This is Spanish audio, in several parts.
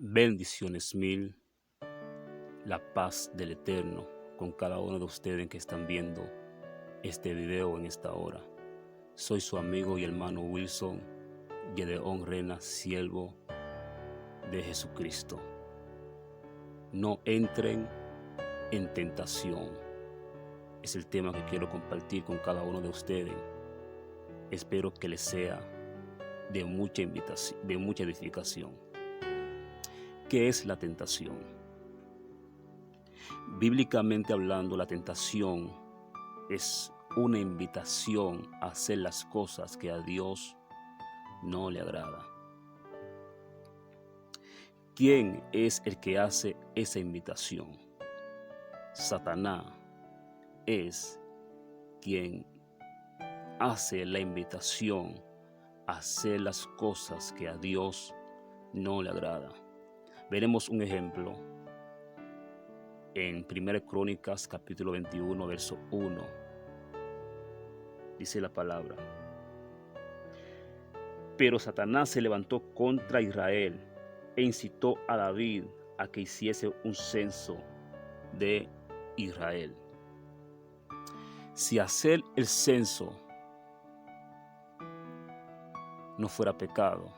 Bendiciones mil, la paz del Eterno con cada uno de ustedes que están viendo este video en esta hora. Soy su amigo y hermano Wilson Gedeón Rena, siervo de Jesucristo. No entren en tentación. Es el tema que quiero compartir con cada uno de ustedes. Espero que les sea de mucha edificación. ¿Qué es la tentación? Bíblicamente hablando, la tentación es una invitación a hacer las cosas que a Dios no le agrada. ¿Quién es el que hace esa invitación? Satanás es quien hace la invitación a hacer las cosas que a Dios no le agrada. Veremos un ejemplo en 1 Crónicas capítulo 21 verso 1. Dice la palabra: pero Satanás se levantó contra Israel e incitó a David a que hiciese un censo de Israel. Si hacer el censo no fuera pecado,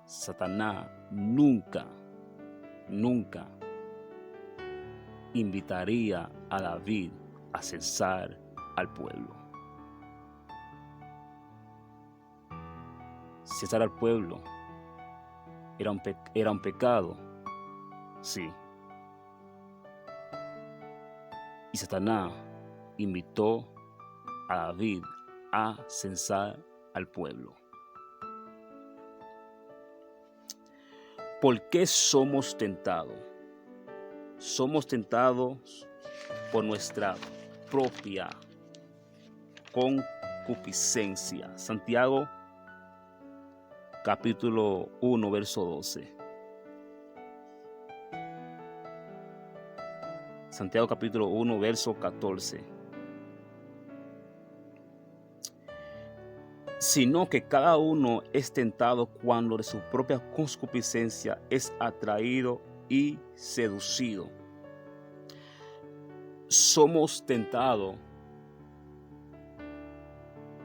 Satanás nunca invitaría a David a censar al pueblo. Censar al pueblo era un pecado, sí. Y Satanás invitó a David a censar al pueblo. ¿Por qué somos tentados? Somos tentados por nuestra propia concupiscencia. Santiago capítulo 1 verso 12. Santiago capítulo 1 verso 14. Sino que cada uno es tentado cuando de su propia concupiscencia es atraído y seducido. Somos tentados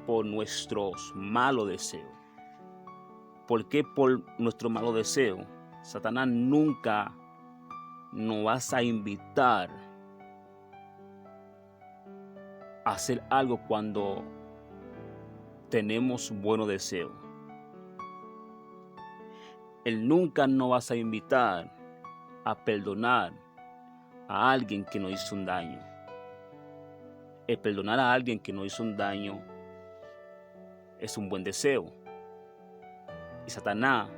por nuestros malos deseos. ¿Por qué? Por nuestro malo deseo. Satanás nunca nos va a invitar a hacer algo cuando tenemos buenos deseos. Él nunca nos va a invitar a perdonar a alguien que nos hizo un daño. El perdonar a alguien que nos hizo un daño es un buen deseo. Y Satanás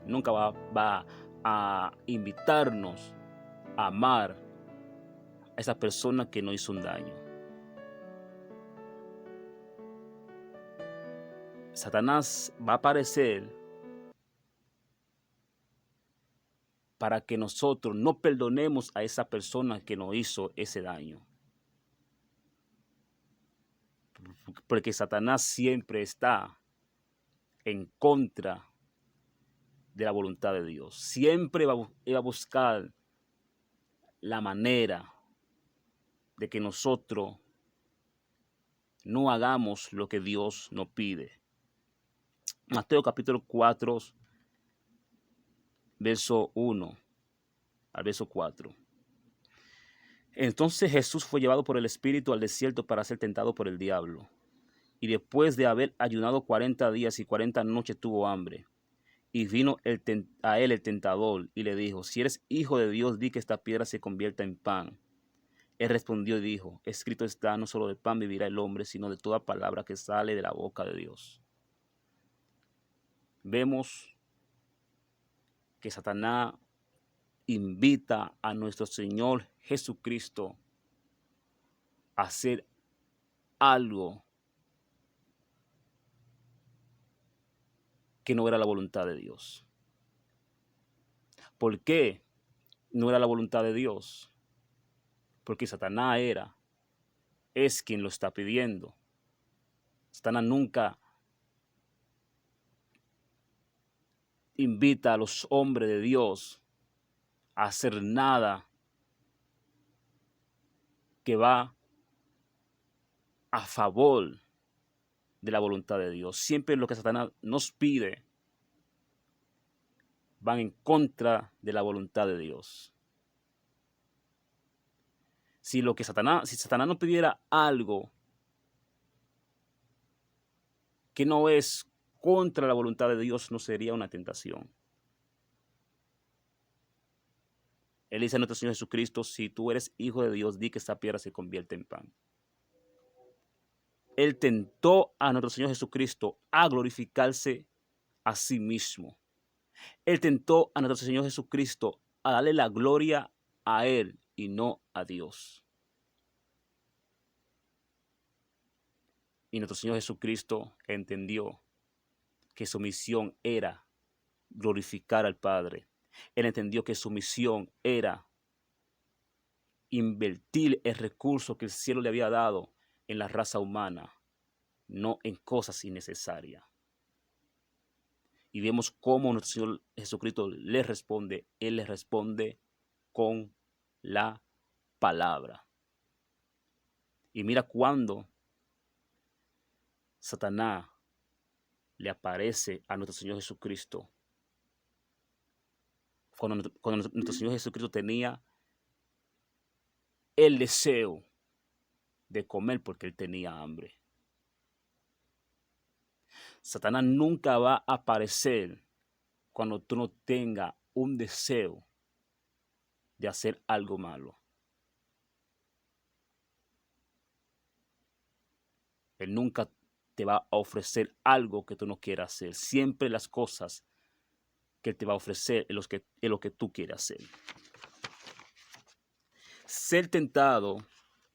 nunca va a invitarnos a amar a esa persona que nos hizo un daño. Satanás va a aparecer para que nosotros no perdonemos a esa persona que nos hizo ese daño. Porque Satanás siempre está en contra de la voluntad de Dios. Siempre va a buscar la manera de que nosotros no hagamos lo que Dios nos pide. Mateo capítulo 4, verso 1 al verso 4. Entonces Jesús fue llevado por el Espíritu al desierto para ser tentado por el diablo. Y después de haber ayunado 40 días y 40 noches tuvo hambre. Y vino a él el tentador y le dijo: si eres hijo de Dios, di que esta piedra se convierta en pan. Él respondió y dijo: escrito está, no solo de pan vivirá el hombre, sino de toda palabra que sale de la boca de Dios. Vemos que Satanás invita a nuestro Señor Jesucristo a hacer algo que no era la voluntad de Dios. ¿Por qué no era la voluntad de Dios? Porque Satanás es quien lo está pidiendo. Satanás nunca invita a los hombres de Dios a hacer nada que va a favor de la voluntad de Dios. Siempre lo que Satanás nos pide van en contra de la voluntad de Dios. Si Satanás nos pidiera algo que no es contra la voluntad de Dios, no sería una tentación. Él dice a nuestro Señor Jesucristo: si tú eres hijo de Dios, di que esta piedra se convierta en pan. Él tentó a nuestro Señor Jesucristo a glorificarse a sí mismo. Él tentó a nuestro Señor Jesucristo a darle la gloria a Él y no a Dios. Y nuestro Señor Jesucristo entendió que su misión era glorificar al Padre. Él entendió que su misión era invertir el recurso que el cielo le había dado en la raza humana, no en cosas innecesarias. Y vemos cómo nuestro Señor Jesucristo le responde. Él le responde con la palabra. Y mira cuando Satanás le aparece a nuestro Señor Jesucristo. Cuando nuestro Señor Jesucristo tenía el deseo de comer porque él tenía hambre. Satanás nunca va a aparecer cuando tú no tengas un deseo de hacer algo malo. Él nunca te va a ofrecer algo que tú no quieras hacer. Siempre las cosas que él te va a ofrecer es lo que tú quieres hacer. ¿Ser tentado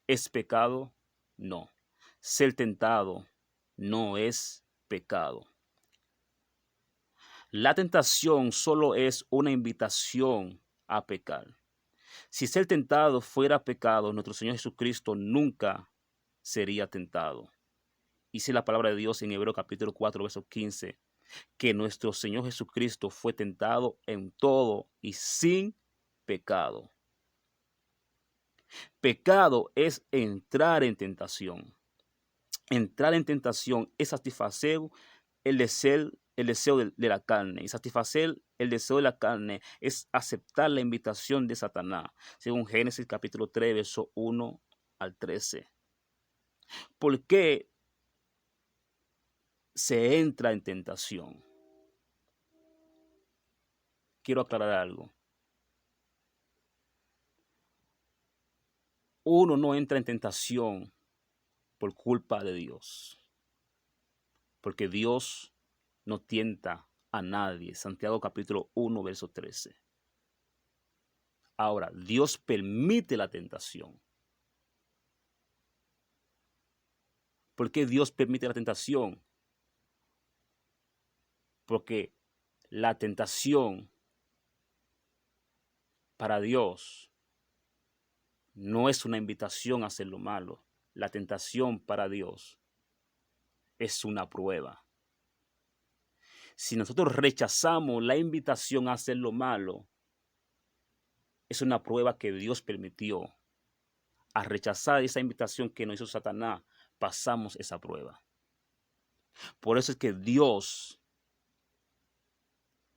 es pecado? No. Ser tentado no es pecado. La tentación solo es una invitación a pecar. Si ser tentado fuera pecado, nuestro Señor Jesucristo nunca sería tentado. Dice la palabra de Dios en Hebreos capítulo 4, verso 15, que nuestro Señor Jesucristo fue tentado en todo y sin pecado. Pecado es entrar en tentación. Entrar en tentación es satisfacer el deseo de la carne. Y satisfacer el deseo de la carne es aceptar la invitación de Satanás, según Génesis capítulo 3, verso 1 al 13. ¿Por qué se entra en tentación? Quiero aclarar algo. Uno no entra en tentación por culpa de Dios, porque Dios no tienta a nadie. Santiago capítulo 1, verso 13. Ahora, Dios permite la tentación. ¿Por qué Dios permite la tentación? Porque la tentación para Dios no es una invitación a hacer lo malo. La tentación para Dios es una prueba. Si nosotros rechazamos la invitación a hacer lo malo, es una prueba que Dios permitió. A rechazar esa invitación que nos hizo Satanás, pasamos esa prueba. Por eso es que Dios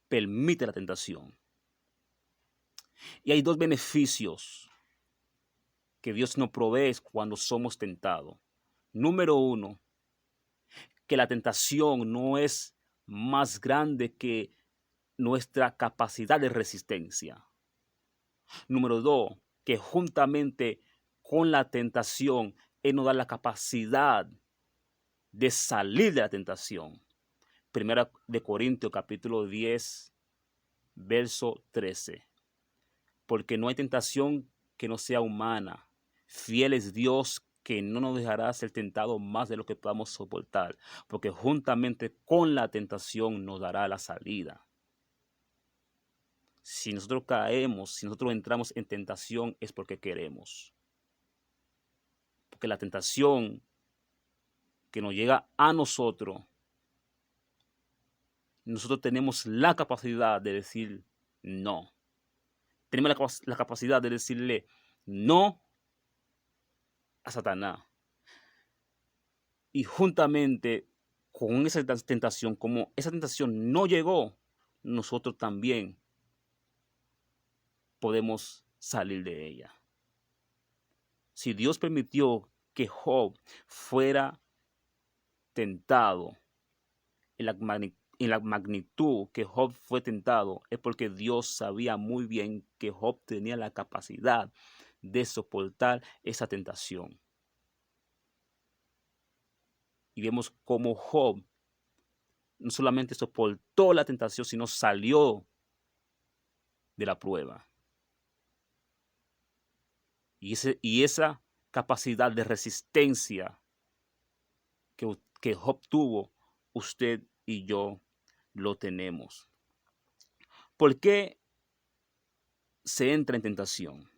permite la tentación. Y hay dos beneficios que Dios nos provee cuando somos tentados. Número uno, que la tentación no es más grande que nuestra capacidad de resistencia. Número dos, que juntamente con la tentación, Él nos da la capacidad de salir de la tentación. Primera de Corintios capítulo 10, verso 13. Porque no hay tentación que no sea humana. Fiel es Dios que no nos dejará ser tentados más de lo que podamos soportar, porque juntamente con la tentación nos dará la salida. Si nosotros caemos, si nosotros entramos en tentación, es porque queremos. Porque la tentación que nos llega a nosotros tenemos la capacidad de decir no. tenemos la capacidad de decirle no a Satanás. Y juntamente con esa tentación, como esa tentación no llegó, nosotros también podemos salir de ella. Si Dios permitió que Job fuera tentado en la magnitud que Job fue tentado, es porque Dios sabía muy bien que Job tenía la capacidad de soportar esa tentación. Y vemos cómo Job no solamente soportó la tentación, sino salió de la prueba. Y esa capacidad de resistencia que Job tuvo, usted y yo lo tenemos. ¿Por qué se entra en tentación?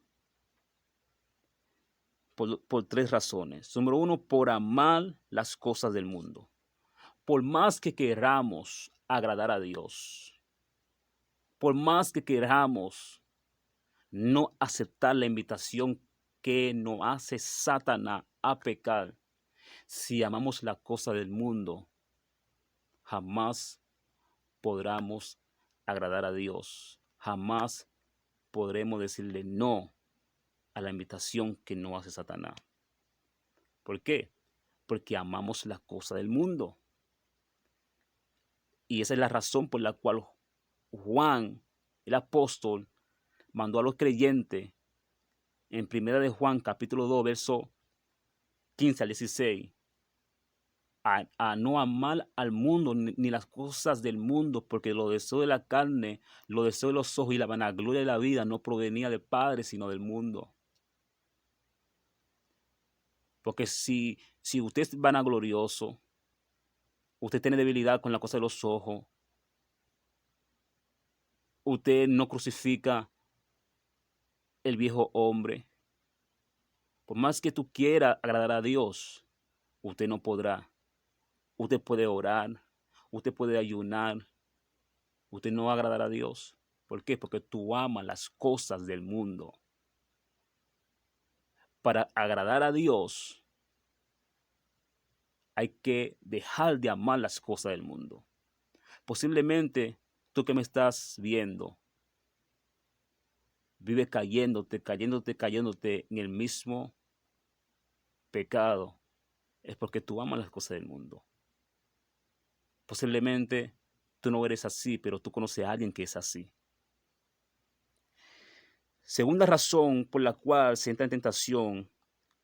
Por tres razones. Número uno, por amar las cosas del mundo. Por más que queramos agradar a Dios, por más que queramos no aceptar la invitación que nos hace Satanás a pecar, si amamos la cosa del mundo, jamás podremos agradar a Dios. Jamás podremos decirle no a la invitación que nos hace Satanás. ¿Por qué? Porque amamos la cosa del mundo. Y esa es la razón por la cual Juan, el apóstol, mandó a los creyentes en 1 de Juan, capítulo 2, verso 15 al 16, a no amar al mundo ni las cosas del mundo, porque los deseos de la carne, los deseos de los ojos y la vanagloria de la vida no provenía del Padre, sino del mundo. Porque si usted es vanaglorioso, usted tiene debilidad con la cosa de los ojos, usted no crucifica el viejo hombre, por más que tú quieras agradar a Dios, usted no podrá. Usted puede orar, usted puede ayunar, usted no va a agradar a Dios. ¿Por qué? Porque tú amas las cosas del mundo. Para agradar a Dios hay que dejar de amar las cosas del mundo. Posiblemente tú que me estás viendo, vive cayéndote en el mismo pecado. Es porque tú amas las cosas del mundo. Posiblemente tú no eres así, pero tú conoces a alguien que es así. Segunda razón por la cual se entra en tentación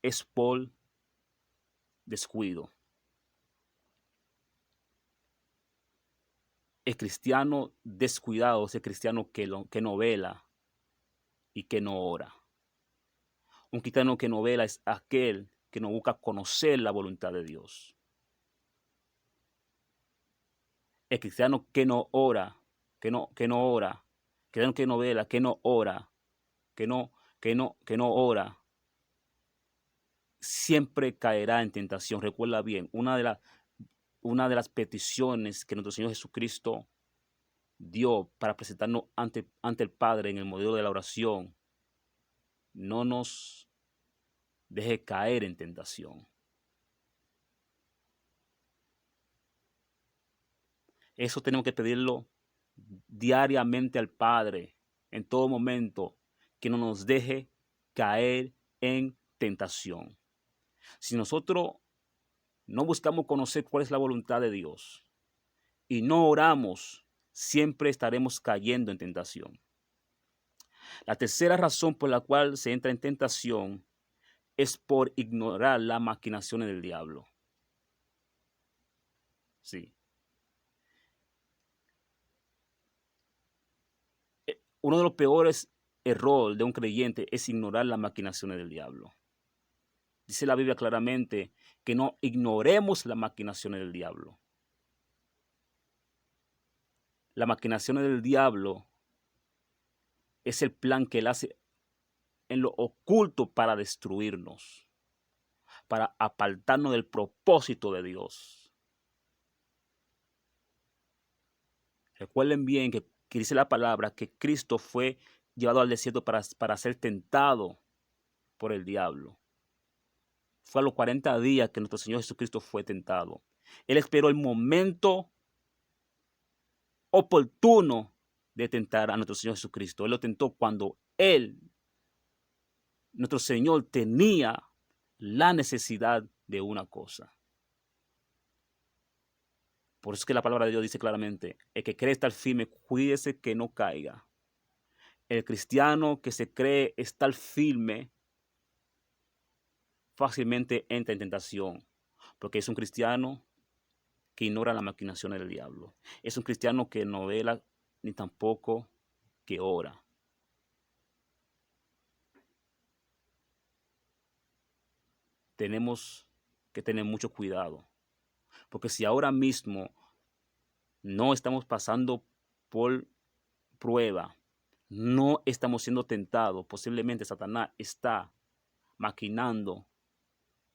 es por descuido. El cristiano descuidado es el cristiano que no vela y que no ora. Un cristiano que no vela es aquel que no busca conocer la voluntad de Dios. El cristiano que no ora, cristiano que no vela, que no ora, que no ora, siempre caerá en tentación. Recuerda bien, una de las peticiones que nuestro Señor Jesucristo dio para presentarnos ante el Padre en el modelo de la oración, no nos deje caer en tentación. Eso tenemos que pedirlo diariamente al Padre, en todo momento, que no nos deje caer en tentación. Si nosotros no buscamos conocer cuál es la voluntad de Dios y no oramos, siempre estaremos cayendo en tentación. La tercera razón por la cual se entra en tentación es por ignorar las maquinaciones del diablo. Sí. Uno de los peores errores de un creyente es ignorar las maquinaciones del diablo. Dice la Biblia claramente que no ignoremos las maquinaciones del diablo. Las maquinaciones del diablo es el plan que él hace en lo oculto para destruirnos, para apartarnos del propósito de Dios. Recuerden bien que dice la palabra que Cristo fue llevado al desierto para ser tentado por el diablo. Fue a los 40 días que nuestro Señor Jesucristo fue tentado. Él esperó el momento oportuno de tentar a nuestro Señor Jesucristo. Él lo tentó cuando nuestro Señor, tenía la necesidad de una cosa. Por eso es que la palabra de Dios dice claramente, el que cree estar firme, cuídese que no caiga. El cristiano que se cree estar firme fácilmente entra en tentación, porque es un cristiano que ignora las maquinaciones del diablo. Es un cristiano que no vela ni tampoco que ora. Tenemos que tener mucho cuidado, porque si ahora mismo no estamos pasando por prueba, no estamos siendo tentados, posiblemente Satanás está maquinando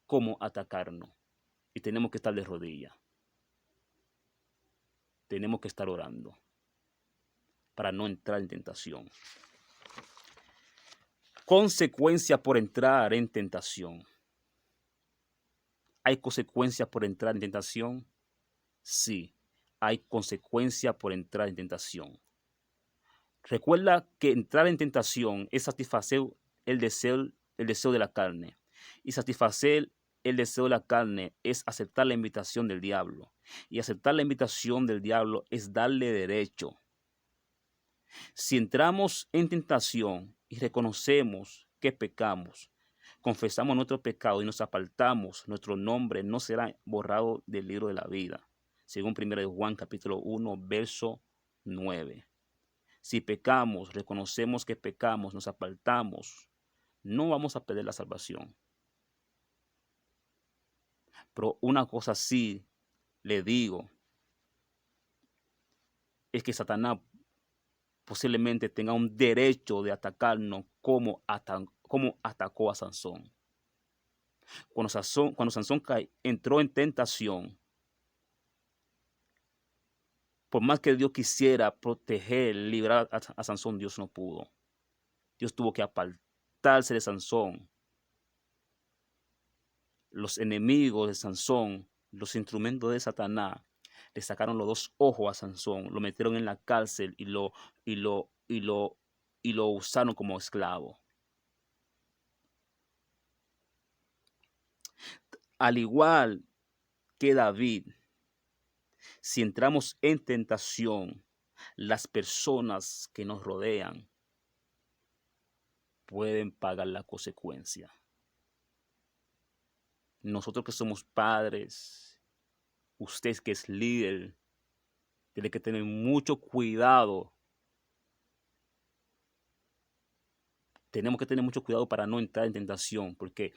cómo atacarnos y tenemos que estar de rodillas. Tenemos que estar orando para no entrar en tentación. Consecuencia por entrar en tentación. ¿Hay consecuencias por entrar en tentación? Sí, hay consecuencias por entrar en tentación. Recuerda que entrar en tentación es satisfacer el deseo de la carne. Y satisfacer el deseo de la carne es aceptar la invitación del diablo. Y aceptar la invitación del diablo es darle derecho. Si entramos en tentación y reconocemos que pecamos, confesamos nuestro pecado y nos apartamos, nuestro nombre no será borrado del libro de la vida. Según 1 Juan capítulo 1, verso 9. Si pecamos, reconocemos que pecamos, nos apartamos, no vamos a perder la salvación. Pero una cosa sí le digo, es que Satanás posiblemente tenga un derecho de atacarnos como atacó a Sansón. Cuando Sansón entró en tentación, por más que Dios quisiera proteger, librar a Sansón, Dios no pudo. Dios tuvo que apartarse de Sansón. Los enemigos de Sansón, los instrumentos de Satanás, le sacaron los 2 ojos a Sansón, lo metieron en la cárcel y lo usaron como esclavo. Al igual que David, si entramos en tentación, las personas que nos rodean pueden pagar la consecuencia. Nosotros que somos padres, usted que es líder, tiene que tener mucho cuidado. Tenemos que tener mucho cuidado para no entrar en tentación, porque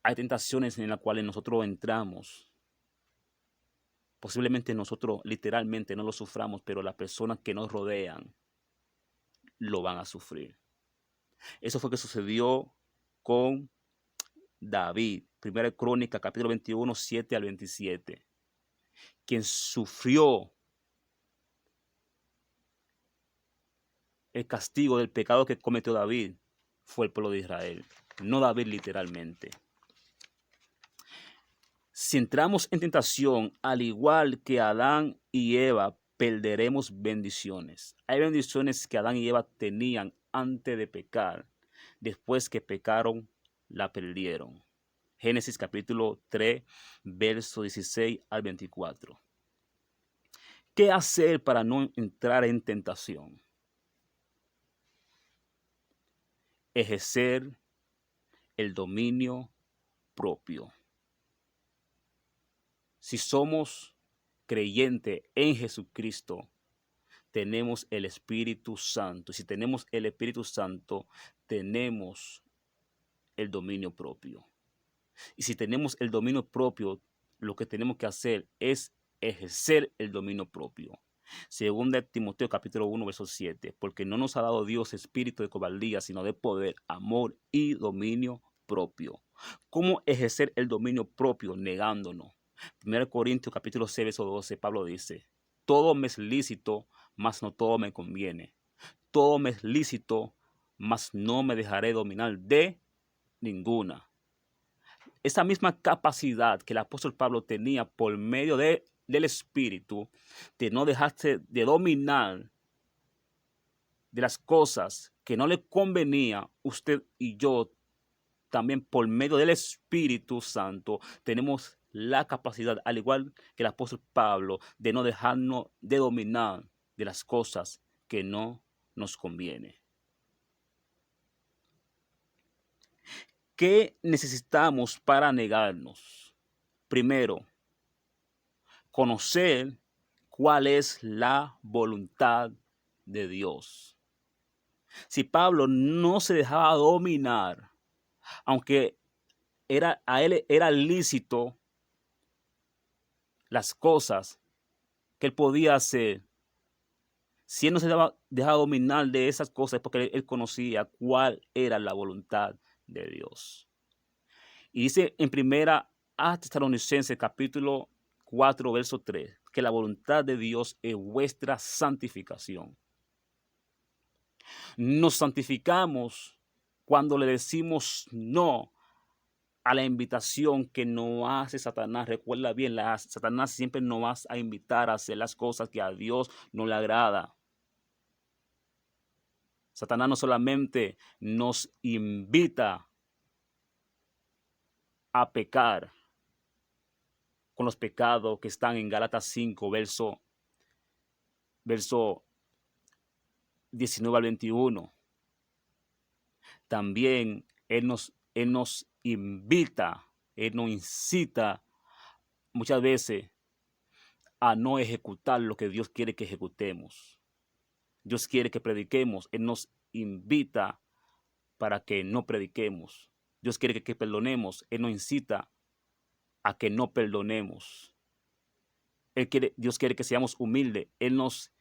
hay tentaciones en las cuales nosotros entramos. Posiblemente nosotros literalmente no lo suframos, pero las personas que nos rodean lo van a sufrir. Eso fue lo que sucedió con David. Primera Crónica, capítulo 21, 7 al 27. Quien sufrió el castigo del pecado que cometió David fue el pueblo de Israel, no David literalmente. Si entramos en tentación, al igual que Adán y Eva, perderemos bendiciones. Hay bendiciones que Adán y Eva tenían antes de pecar. Después que pecaron, la perdieron. Génesis capítulo 3, verso 16 al 24. ¿Qué hacer para no entrar en tentación? Ejercer el dominio propio. Si somos creyentes en Jesucristo, tenemos el Espíritu Santo. Si tenemos el Espíritu Santo, tenemos el dominio propio. Y si tenemos el dominio propio, lo que tenemos que hacer es ejercer el dominio propio. Segunda de Timoteo capítulo 1, verso 7. Porque no nos ha dado Dios espíritu de cobardía, sino de poder, amor y dominio propio. ¿Cómo ejercer el dominio propio? Negándonos. 1 Corintios capítulo 6, verso 12, Pablo dice, todo me es lícito, mas no todo me conviene. todo me es lícito, mas no me dejaré dominar de ninguna. Esa misma capacidad que el apóstol Pablo tenía por medio del Espíritu, de no dejarse de dominar de las cosas que no le convenía, usted y yo también por medio del Espíritu Santo tenemos la capacidad, al igual que el apóstol Pablo, de no dejarnos de dominar de las cosas que no nos conviene. ¿Qué necesitamos para negarnos? Primero, conocer cuál es la voluntad de Dios. Si Pablo no se dejaba dominar, aunque a él era lícito las cosas que él podía hacer, si él no se dejaba dominar de esas cosas, es porque él conocía cuál era la voluntad de Dios. Y dice en primera a Tesalonicenses capítulo 4, verso 3, que la voluntad de Dios es vuestra santificación. Nos santificamos cuando le decimos no a la invitación que nos hace Satanás. Recuerda bien, Satanás siempre nos va a invitar a hacer las cosas que a Dios no le agrada. Satanás no solamente nos invita a pecar con los pecados que están en Gálatas 5, verso 19 al 21. También Él nos invita, Él nos incita muchas veces a no ejecutar lo que Dios quiere que ejecutemos. Dios quiere que prediquemos, Él nos invita para que no prediquemos. Dios quiere que perdonemos, Él nos incita a que no perdonemos. Dios quiere que seamos humildes, Él nos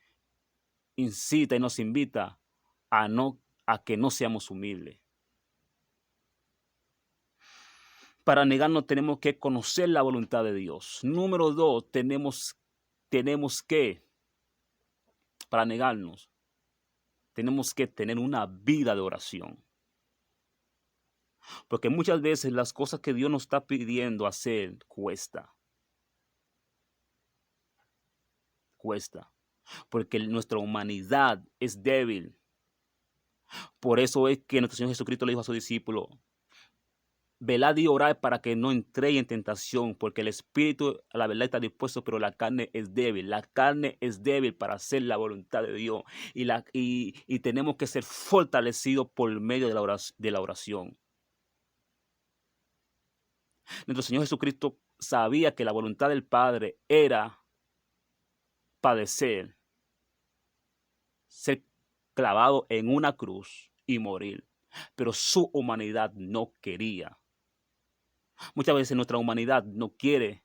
incita y nos invita a que no seamos humildes. Para negarnos tenemos que conocer la voluntad de Dios. Número 2, tenemos que, para negarnos, tenemos que tener una vida de oración. Porque muchas veces las cosas que Dios nos está pidiendo hacer cuesta. Porque nuestra humanidad es débil. Por eso es que nuestro Señor Jesucristo le dijo a sus discípulos: velad y orad para que no entréis en tentación, porque el espíritu a la verdad está dispuesto, pero la carne es débil. La carne es débil para hacer la voluntad de Dios. Y tenemos que ser fortalecidos por medio de la oración. Nuestro Señor Jesucristo sabía que la voluntad del Padre era padecer, ser clavado en una cruz y morir. Pero su humanidad no quería. Muchas veces nuestra humanidad no quiere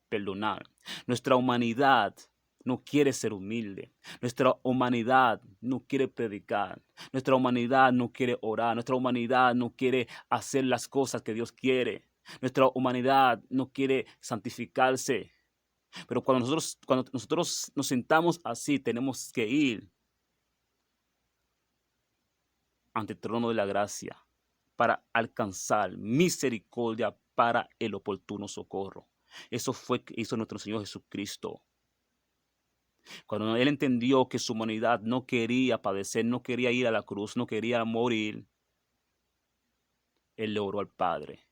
perdonar. Nuestra humanidad no quiere ser humilde. Nuestra humanidad no quiere predicar. Nuestra humanidad no quiere orar. Nuestra humanidad no quiere hacer las cosas que Dios quiere. Nuestra humanidad no quiere santificarse. Pero cuando nosotros nos sentamos así, tenemos que ir ante el trono de la gracia para alcanzar misericordia para el oportuno socorro. Eso fue que hizo nuestro Señor Jesucristo. Cuando Él entendió que su humanidad no quería padecer, no quería ir a la cruz, no quería morir, Él le oró al Padre.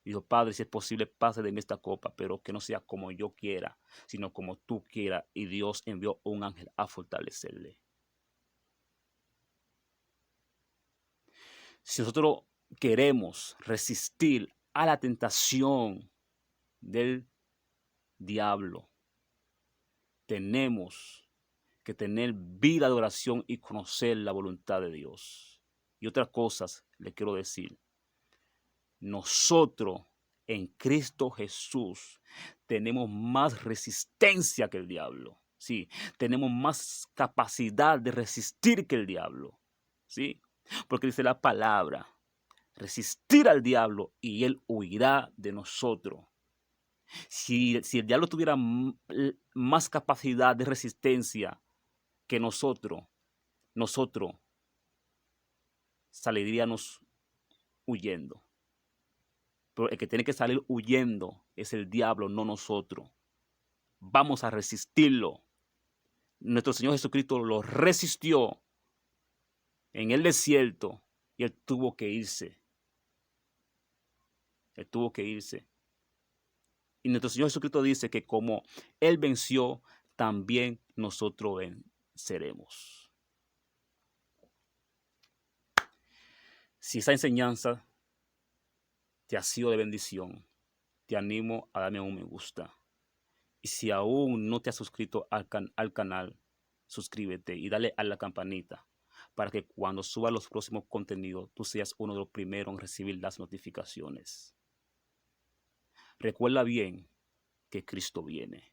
Dijo: Padre, si es posible, pase de mí esta copa, pero que no sea como yo quiera, sino como tú quieras. Y Dios envió un ángel a fortalecerle. Si nosotros queremos resistir a la tentación del diablo, tenemos que tener vida de oración y conocer la voluntad de Dios. Y otras cosas le quiero decir. Nosotros en Cristo Jesús tenemos más resistencia que el diablo. Sí, tenemos más capacidad de resistir que el diablo. Sí, porque dice la palabra: resistir al diablo y él huirá de nosotros. Si el diablo tuviera más capacidad de resistencia que nosotros saldríamos huyendo. Pero el que tiene que salir huyendo es el diablo, no nosotros. Vamos a resistirlo. Nuestro Señor Jesucristo lo resistió en el desierto y Él tuvo que irse. Él tuvo que irse. Y nuestro Señor Jesucristo dice que como Él venció, también nosotros venceremos. Si esa enseñanza te ha sido de bendición, te animo a darme un me gusta. Y si aún no te has suscrito al canal, suscríbete y dale a la campanita para que cuando suba los próximos contenidos, tú seas uno de los primeros en recibir las notificaciones. Recuerda bien que Cristo viene.